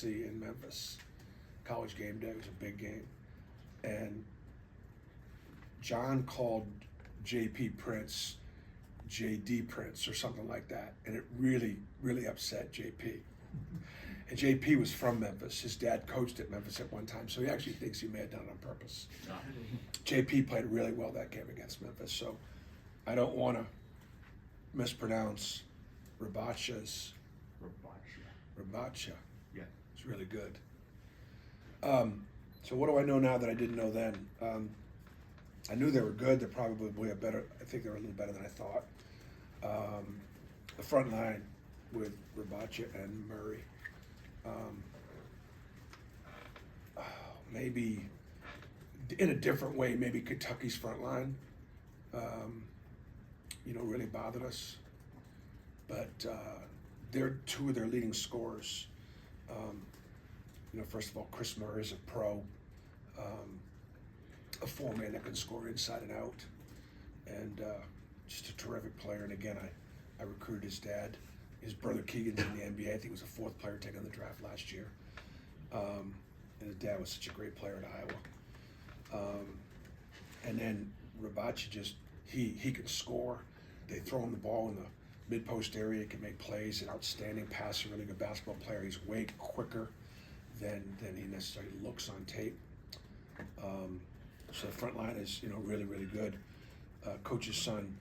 in Memphis. College game day was a big game. And John called J.P. Prince J.D. Prince or something like that. And it really, really upset J.P. And J.P. was from Memphis. His dad coached at Memphis at one time, so he actually thinks he may have done it on purpose. J.P. played really well that game against Memphis, so I don't want to mispronounce Rabacha's. Rabacha. Yeah. It's really good. So what do I know now that I didn't know then? I knew they were good. They're probably a better. I think they're a little better than I thought. The front line with Rabacha and Murray. Maybe in a different way, maybe Kentucky's front line, really bothered us. But they're two of their leading scorers. First of all, Chris Murray is a pro, a four-man that can score inside and out, and just a terrific player. And again, I recruited his dad. His brother Keegan's in the NBA. I think he was a fourth player taken in the draft last year. And his dad was such a great player at Iowa. And then Rabacha he can score. They throw him the ball in the mid-post area. He can make plays. An outstanding passer, really good basketball player. He's way quicker than he necessarily looks on tape. So the front line is really, really good. Coach's son,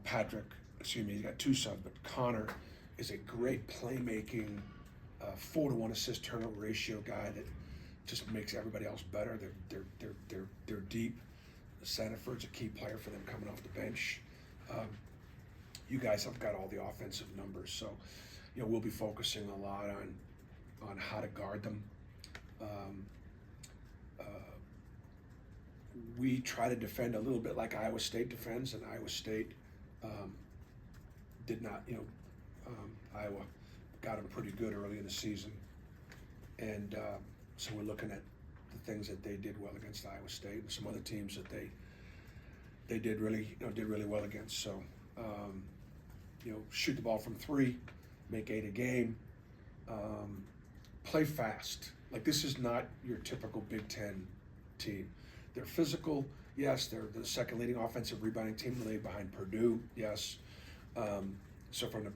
Patrick. He's got two sons, but Connor is a great playmaking, 4-to-1 assist turnover ratio guy that just makes everybody else better. They're deep. Sanford's a key player for them coming off the bench. You guys have got all the offensive numbers, so we'll be focusing a lot on how to guard them. We try to defend a little bit like Iowa State defends, and Iowa State did not, Iowa got them pretty good early in the season. And so we're looking at the things that they did well against Iowa State and some other teams that they did really well against. So, shoot the ball from three, make 8 a game, play fast. Like, this is not your typical Big Ten team. They're physical, yes. They're the second leading offensive rebounding team in the league behind Purdue, yes. So from the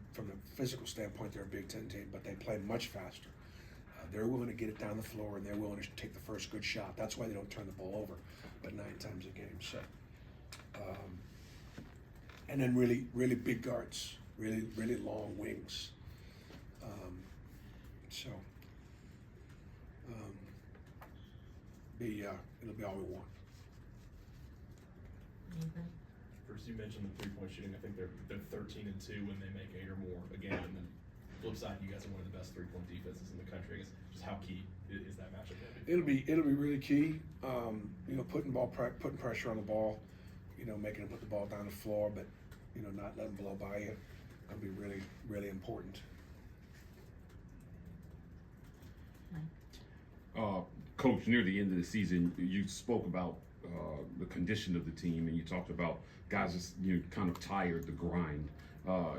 physical standpoint, they're a Big Ten team, but they play much faster. They're willing to get it down the floor, and they're willing to take the first good shot. That's why they don't turn the ball over, but 9 times a game. So, and then really, really big guards, really, really long wings. It'll be all we want. Anything? First, you mentioned the three-point shooting. I think they're 13-2 when they make 8 or more again. And then flip side, you guys are one of the best three-point defenses in the country. I guess just how key is that matchup? It'll be really key. Putting pressure on the ball. Making them put the ball down the floor, but not letting them blow by you. It'll be really, really important. Coach, near the end of the season, you spoke about the condition of the team, and you talked about guys just kind of tired, the grind.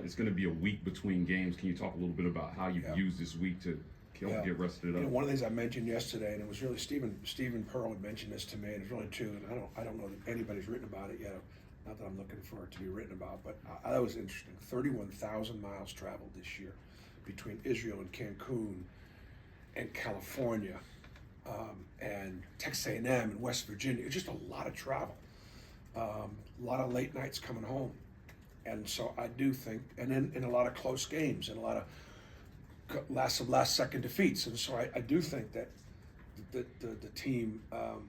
It's going to be a week between games. Can you talk a little bit about how you've used this week to get rested up? One of the things I mentioned yesterday, and it was really Stephen Pearl had mentioned this to me, and it's really true. And I don't know that anybody's written about it yet. Not that I'm looking for it to be written about, but that was interesting. 31,000 miles traveled this year between Israel and Cancun and California. And Texas A&M and West Virginia. It's just a lot of travel, a lot of late nights coming home, and so I do think, and then in a lot of close games and a lot of last second defeats, and so I do think that the team had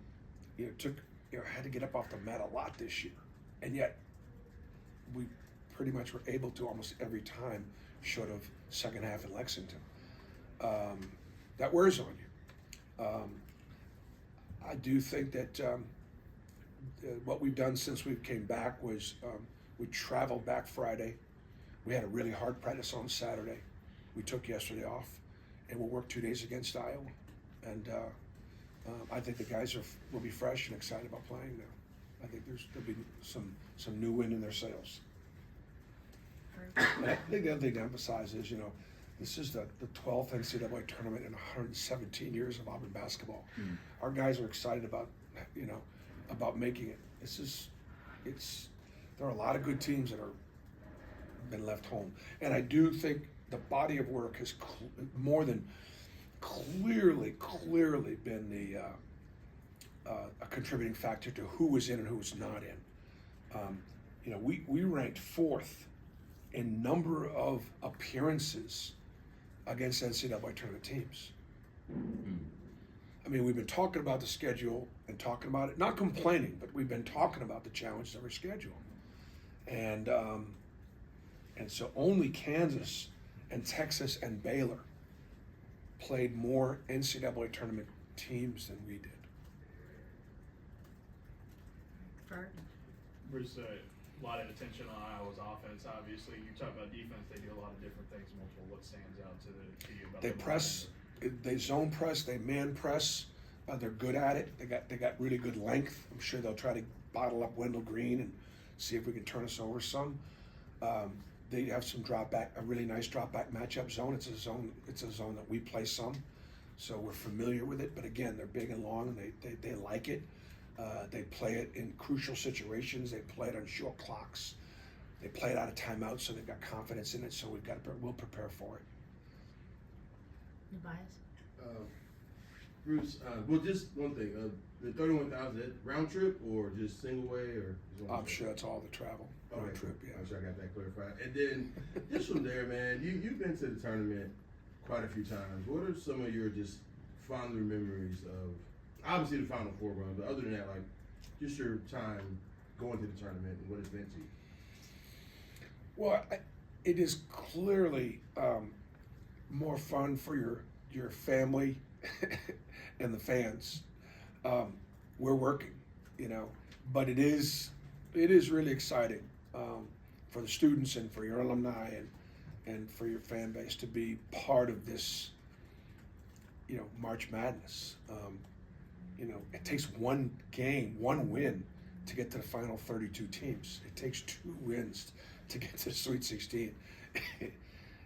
to get up off the mat a lot this year, and yet we pretty much were able to almost every time, short of second half in Lexington. That wears on you. I do think that what we've done since we came back was we traveled back Friday. We had a really hard practice on Saturday. We took yesterday off, and we'll work 2 days against Iowa. And I think the guys will be fresh and excited about playing now. I think there'll be some new wind in their sails. And I think the other thing to emphasize is, This is the 12th NCAA tournament in 117 years of Auburn basketball. Our guys are excited about, about making it. There are a lot of good teams that are been left home, and I do think the body of work has more than clearly been a contributing factor to who was in and who was not in. We ranked 4th in number of appearances against NCAA tournament teams. I mean, we've been talking about the schedule and talking about it, not complaining, but we've been talking about the challenges of our schedule. And so only Kansas and Texas and Baylor played more NCAA tournament teams than we did. Bruce, a lot of attention on Iowa's offense. Obviously, you talk about defense; they do a lot of different things. Multiple. What stands out to you about They them press, they zone press, they man press. They're good at it. They got really good length. I'm sure they'll try to bottle up Wendell Green and see if we can turn us over some. They have some drop back, a really nice drop back matchup zone. It's a zone that we play some, so we're familiar with it. But again, they're big and long, and they like it. They play it in crucial situations. They play it on short clocks. They play it out of timeout, so they've got confidence in it. So we'll prepare for it. Tobias? Bruce, well, just one thing. The 31,000 round trip or just single way or? I'm sure that's all the travel. Round trip, yeah. I'm sure I got that clarified. And then just from there, man, you've been to the tournament quite a few times. What are some of your just fonder memories of, obviously the Final Four run, but other than that, like just your time going to the tournament and what it's been to you? Well, it is clearly more fun for your family and the fans. We're working, but it is really exciting for the students and for your alumni and for your fan base to be part of this, March Madness. It takes one game, one win to get to the final 32 teams. It takes 2 wins to get to the Sweet 16.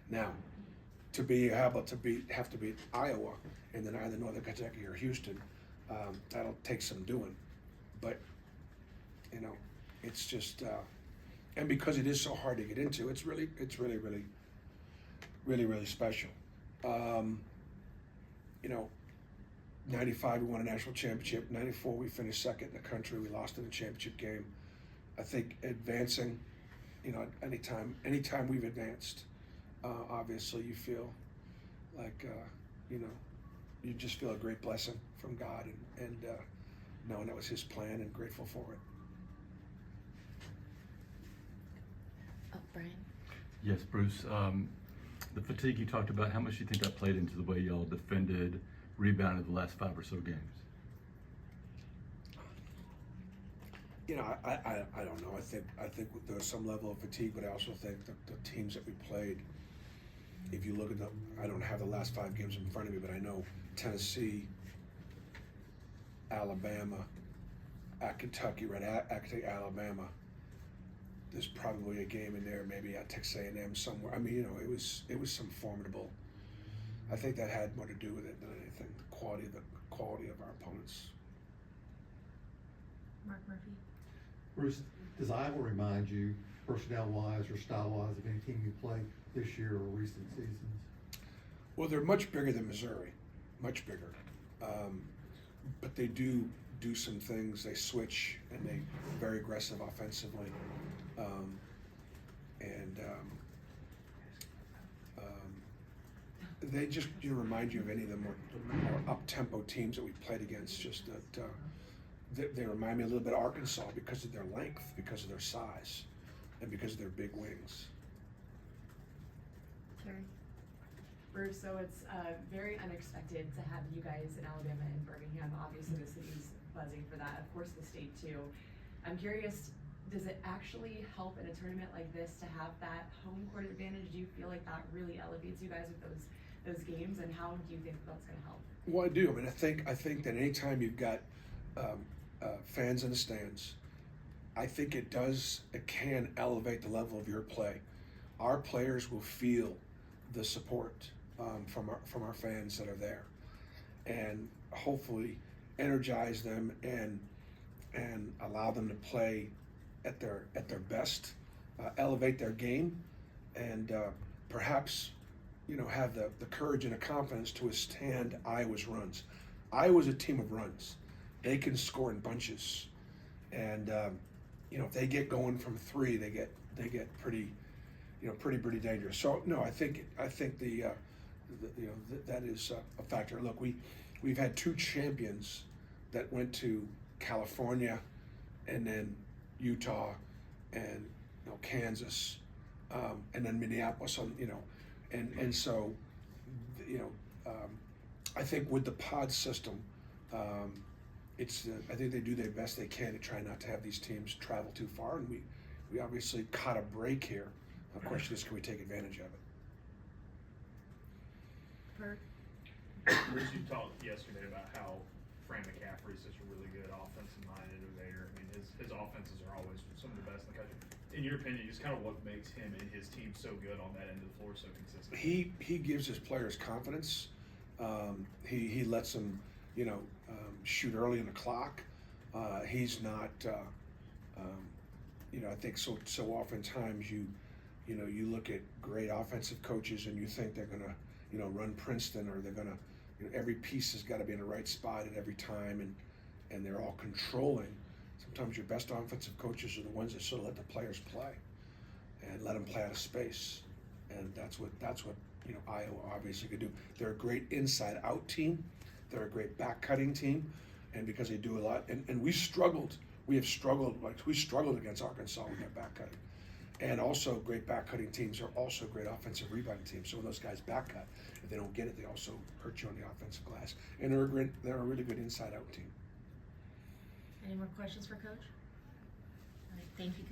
Now, to be able to have to beat Iowa and then either Northern Kentucky or Houston, that'll take some doing. But, it's just, and because it is so hard to get into, it's really special. 95 we won a national championship. 94 we finished second in the country. We lost in the championship game. I think advancing, anytime we've advanced, obviously you feel like you just feel a great blessing from God and knowing that was His plan and grateful for it. Brian? Yes, Bruce. The fatigue you talked about, how much do you think that played into the way y'all defended, rebounded the last 5 or so games? I don't know. I think there was some level of fatigue, but I also think that the teams that we played, if you look at I don't have the last 5 games in front of me, but I know Tennessee, Alabama, at Kentucky, right at Alabama. There's probably a game in there, maybe at Texas A&M somewhere. I mean, it was some formidable. I think that had more to do with it than anything. The quality of our opponents. Mark Murphy? Bruce, does Iowa remind you, personnel-wise or style-wise, of any team you played this year or recent seasons? Well, they're much bigger than Missouri, much bigger. But they do some things. They switch and they're very aggressive offensively. They just remind you of any of the more up-tempo teams that we played against. Just that they remind me a little bit of Arkansas because of their length, because of their size, and because of their big wings. Carrie? Bruce, so it's very unexpected to have you guys in Alabama and Birmingham. Obviously, the city's buzzing for that. Of course, the state too. I'm curious, does it actually help in a tournament like this to have that home court advantage? Do you feel like that really elevates you guys with those games, and how do you think that's going to help? Well, I do. I mean, I think that anytime you've got fans in the stands, I think it can elevate the level of your play. Our players will feel the support from our fans that are there, and hopefully energize them and allow them to play at their best, elevate their game, and perhaps have the courage and the confidence to withstand Iowa's runs. Iowa's a team of runs. They can score in bunches, and if they get going from three, they get pretty dangerous. So no, I think that is a factor. Look, we've had two champions that went to California, and then Utah, and Kansas, and then Minneapolis. And so I think with the pod system, I think they do their best they can to try not to have these teams travel too far, and we obviously caught a break here. The question is, can we take advantage of it? Bert? Bruce, you talked yesterday about how Fran McCaffrey's such a really good offensive-minded innovator. I mean, his offenses are always some of the best in the country. In your opinion, just kind of what makes him and his team so good on that end of the floor, so consistent? He gives his players confidence. He lets them, shoot early in the clock. He's not, I think so oftentimes you look at great offensive coaches and you think they're gonna, run Princeton, or they're gonna, every piece has got to be in the right spot at every time, and they're all controlling. Sometimes your best offensive coaches are the ones that sort of let the players play and let them play out of space, and that's what Iowa obviously could do. They're a great inside-out team. They're a great back-cutting team, and because they do a lot, and we have struggled against Arkansas with their back-cutting. And also, great back-cutting teams are also great offensive rebounding teams. So when those guys back-cut, if they don't get it, they also hurt you on the offensive glass. And they're a really good inside-out team. Any more questions for Coach? All right, thank you, Coach.